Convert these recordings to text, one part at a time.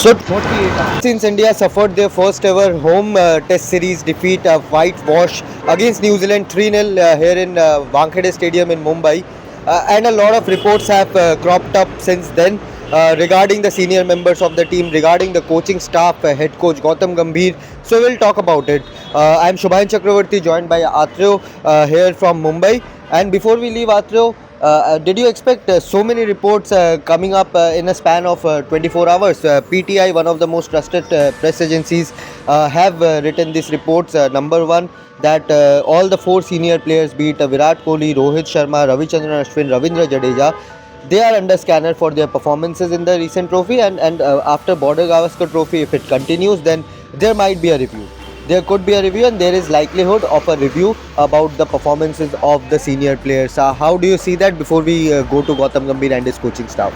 So, since India suffered their first ever home test series defeat, a whitewash against New Zealand 3-0 here in Wankhede Stadium in Mumbai, and a lot of reports have cropped up since then regarding the senior members of the team, regarding the coaching staff, head coach Gautam Gambhir. So we'll talk about it. I'm Subhayan Chakraborty, joined by Atreyo here from Mumbai. And before we leave, Atreyo, did you expect so many reports coming up in a span of 24 hours? PTI, one of the most trusted press agencies, have written these reports. Number one, that all the four senior players, be it Virat, Kohli, Rohit, Sharma, Ravindra, Ashwin, Ravindra, Jadeja, they are under scanner for their performances in the recent trophy, and after Border Gavaskar Trophy, if it continues, then there might be a review. There could be a review, and there is likelihood of a review about the performances of the senior players. How do you see that before we go to Gautam Gambhir and his coaching staff?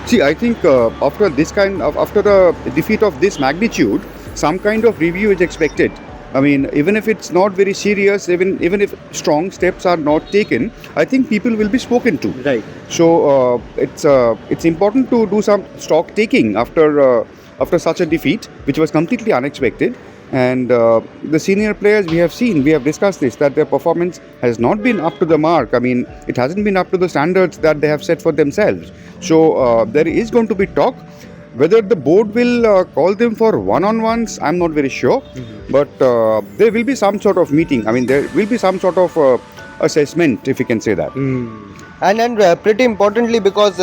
See, I think after the defeat of this magnitude, some kind of review is expected. I mean, even if it's not very serious, even if strong steps are not taken, I think people will be spoken to. Right. So it's important to do some stock taking after such a defeat, which was completely unexpected. And the senior players, we have discussed this, that their performance has not been up to the mark. I mean, it hasn't been up to the standards that they have set for themselves. So there is going to be talk. Whether the board will call them for one-on-ones, I'm not very sure. But there will be some sort of meeting. I mean, there will be some sort of assessment, if you can say that. And pretty importantly, because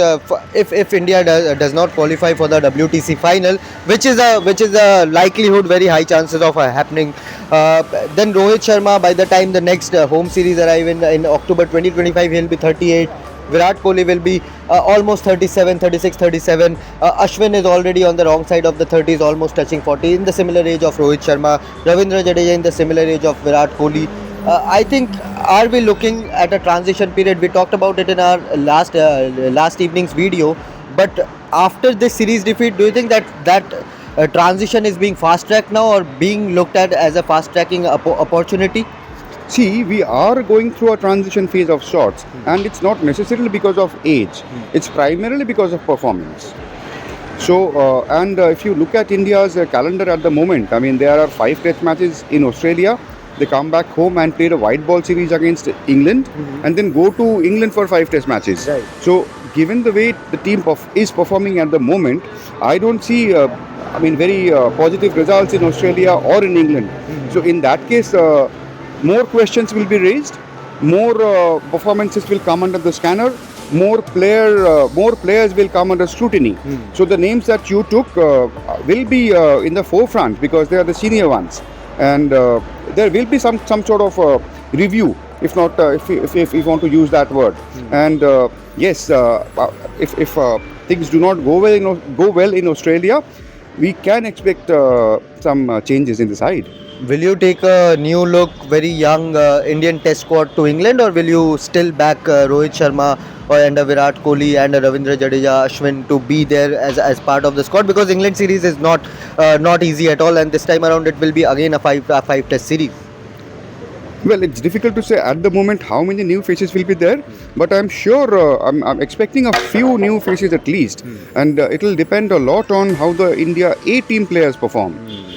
if India does not qualify for the WTC final, which is a likelihood, very high chances of happening, then Rohit Sharma, by the time the next home series arrive in October 2025, he'll be 38. Virat Kohli will be almost 37, 36, 37. Ashwin is already on the wrong side of the 30s, almost touching 40, in the similar age of Rohit Sharma. Ravindra, Jadeja in the similar age of Virat Kohli. I think, are we looking at a transition period? We talked about it in our last evening's video. But after this series defeat, do you think that transition is being fast-tracked now, or being looked at as a fast-tracking opportunity? See, we are going through a transition phase of sorts, and it's not necessarily because of age. It's primarily because of performance. So, if you look at India's calendar at the moment, I mean, there are 5 test matches in Australia. They come back home and play a white ball series against England, and then go to England for 5 test matches. Right. So, given the way the team is performing at the moment, I don't see, very positive results in Australia or in England. So, in that case, more questions will be raised, more performances will come under the scanner, more players will come under scrutiny. So the names that you took will be in the forefront because they are the senior ones, and there will be some sort of review, if not if you want to use that word. And yes, if things do not go well in Australia, we can expect some changes in the side. Will you take a new look, very young Indian test squad to England, or will you still back Rohit Sharma and Virat Kohli and Ravindra Jadeja, Ashwin to be there as part of the squad? Because England series is not easy at all, and this time around it will be again a five test series. Well, it's difficult to say at the moment how many new faces will be there, but I'm sure I'm expecting a few new faces at least, and it will depend a lot on how the India A team players perform.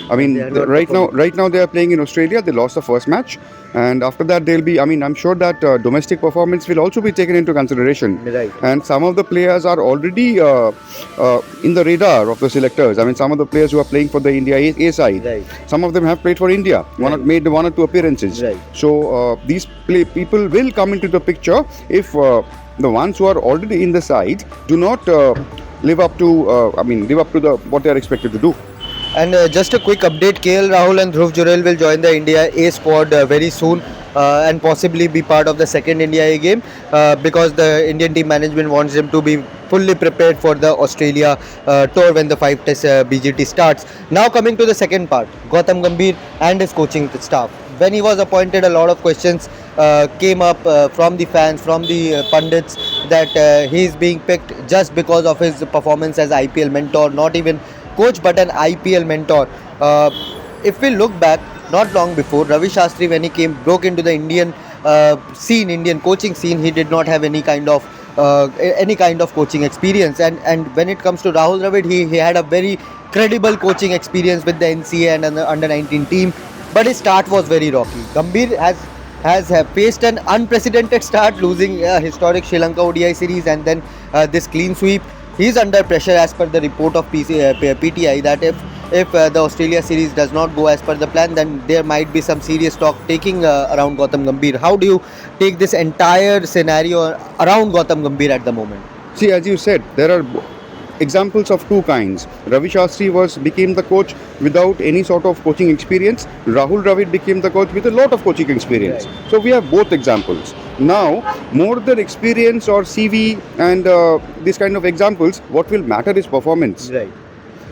I mean, right now they are playing in Australia. They lost the first match, and after that they'll be. I mean, I'm sure that domestic performance will also be taken into consideration. Right. And some of the players are already in the radar of the selectors. I mean, some of the players who are playing for the India A side. Right. Some of them have played for India. Made 1 or 2 appearances. Right. So these people will come into the picture if the ones who are already in the side do not live up to what they are expected to do. And just a quick update, KL Rahul and Dhruv Jurel will join the India A squad very soon and possibly be part of the second India A game because the Indian team management wants them to be fully prepared for the Australia tour when the 5 test BGT starts. Now coming to the second part, Gautam Gambhir and his coaching staff. When he was appointed, a lot of questions came up from the fans, from the pundits, that he is being picked just because of his performance as IPL mentor, not even coach but an IPL mentor. If we look back, not long before, Ravi Shastri, when he broke into the Indian coaching scene, he did not have any kind of any kind of coaching experience. And when it comes to Rahul Dravid, he had a very credible coaching experience with the NCA and the under 19 team, but his start was very rocky. Gambhir has faced an unprecedented start, losing a historic Sri Lanka ODI series and then this clean sweep. He is under pressure as per the report of PTI that if the Australia series does not go as per the plan, then there might be some serious talk taking around Gautam Gambhir. How do you take this entire scenario around Gautam Gambhir at the moment? See, as you said, there are examples of two kinds. Ravi Shastri became the coach without any sort of coaching experience. Rahul Dravid became the coach with a lot of coaching experience. Right. So we have both examples. Now, more than experience or CV and this kind of examples, what will matter is performance. Right.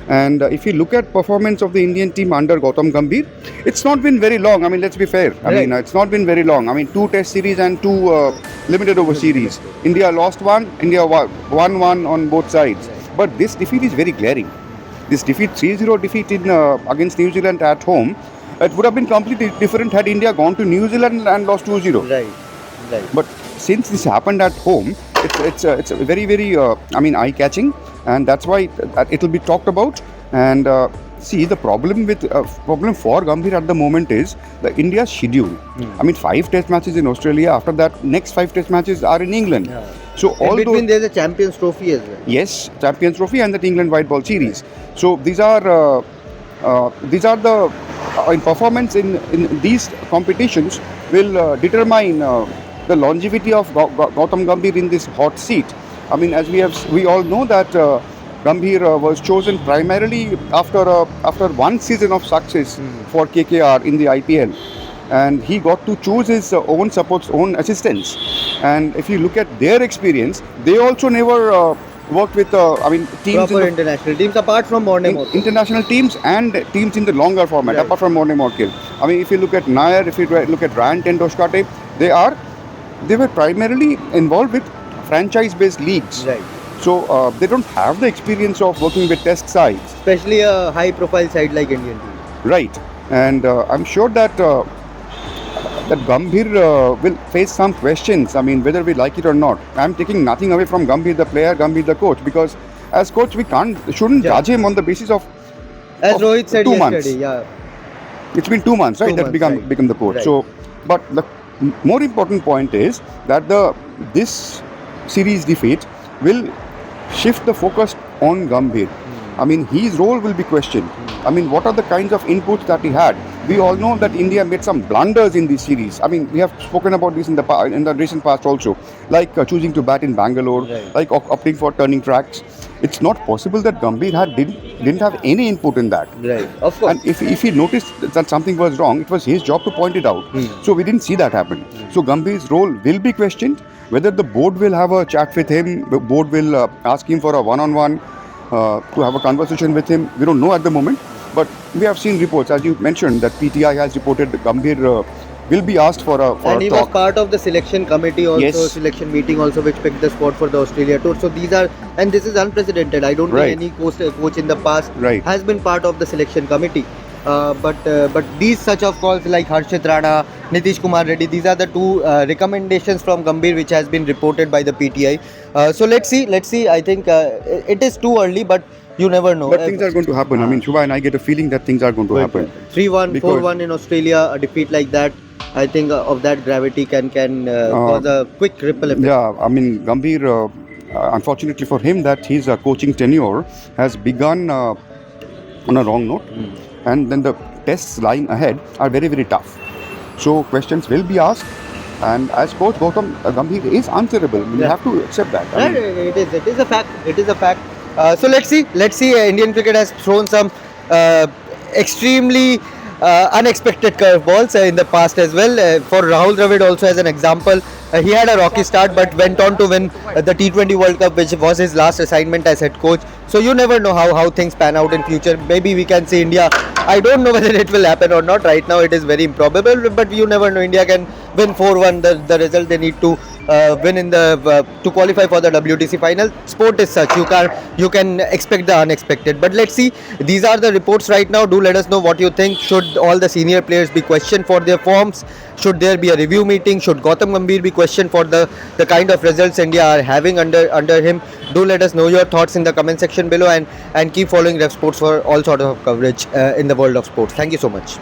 And if you look at performance of the Indian team under Gautam Gambhir, it's not been very long. I mean, let's be fair. I mean, it's not been very long. I mean, 2 test series and 2 limited over series. India lost one, India won one on both sides. But this defeat is very glaring. This defeat, 3-0 defeat in against New Zealand at home, it would have been completely different had India gone to New Zealand and lost 2-0. Right. But since this happened at home, it's very, very, eye-catching, and that's why it will be talked about. And see, the problem for Gambhir at the moment is the India's schedule. I mean, 5 test matches in Australia. After that, next 5 test matches are in England. Yeah. So In between, there's a Champions Trophy as well. Yes, Champions Trophy and the England White Ball Series. So these are the performance in these competitions will determine the longevity of Gautam Gambhir in this hot seat. I mean, as we all know that Gambhir was chosen primarily after one season of success for KKR in the IPL, and he got to choose his own assistants. And if you look at their experience, they also never worked with teams Proper international teams apart from Morne international teams and teams in the longer format, Right. apart from Morne Morkill. I mean, if you look at Nair, if you look at Rand and Doshkate, they were primarily involved with franchise-based leagues. Right. So they don't have the experience of working with test sides. Especially a high-profile side like Indian team. Right. And I'm sure that Gambhir will face some questions. I mean, whether we like it or not. I'm taking nothing away from Gambhir the player, Gambhir the coach, because as coach we shouldn't judge him on the basis of As Rohit said 2 yesterday, months. yeah. It's been 2 months, right? 2 That months, become the coach. Right. So, but the more important point is that this series defeat will shift the focus on Gambhir. I mean, his role will be questioned. I mean, what are the kinds of inputs that he had? We all know that India made some blunders in this series. I mean, we have spoken about this in the recent past also, like choosing to bat in Bangalore, Right. like opting for turning tracks. It's not possible that Gambhir didn't have any input in that. Right. Of course. And if he noticed that something was wrong, it was his job to point it out. So we didn't see that happen. So Gambhir's role will be questioned. Whether the board will have a chat with him, the board will ask him for a one-on-one to have a conversation with him. We don't know at the moment. But we have seen reports, as you mentioned, that PTI has reported that Gambhir will be asked for a and he was talk. part of the selection committee also, Yes. selection meeting also, which picked the spot for the Australia tour. So this is unprecedented. I don't Right. think any coach in the past Right. has been part of the selection committee. But these such of calls like Harshit Rana, Nitish Kumar Reddy, these are the 2 recommendations from Gambhir which has been reported by the PTI. So let's see. I think it is too early, but you never know. But things are going to happen. I mean, Shubha and I get a feeling that things are going to happen. 3-1, Because- 4-1 in Australia, a defeat like that, I think of that gravity can cause a quick ripple effect. Yeah, I mean, Gambhir, unfortunately for him, that his coaching tenure has begun on a wrong note. And then the tests lying ahead are very, very tough. So questions will be asked. And as coach, Gautam Gambhir is answerable. You Yeah. have to accept that. I Right, mean, it is a fact. It is a fact. So let's see. Indian cricket has thrown some extremely unexpected curveballs in the past as well. For Rahul Dravid also as an example, he had a rocky start but went on to win the T20 World Cup, which was his last assignment as head coach. So you never know how things pan out in future. Maybe we can see India. I don't know whether it will happen or not. Right now it is very improbable, but you never know. India can win 4-1, the result they need to win in the to qualify for the WTC final. Sport is such, you can expect the unexpected. But let's see. These are the reports right now. Do let us know what you think. Should all the senior players be questioned for their forms? Should there be a review meeting? Should Gautam Gambhir be questioned for the kind of results India are having under him? Do let us know your thoughts in the comment section below, and keep following Revsportz for all sort of coverage in the world of sports. Thank you so much.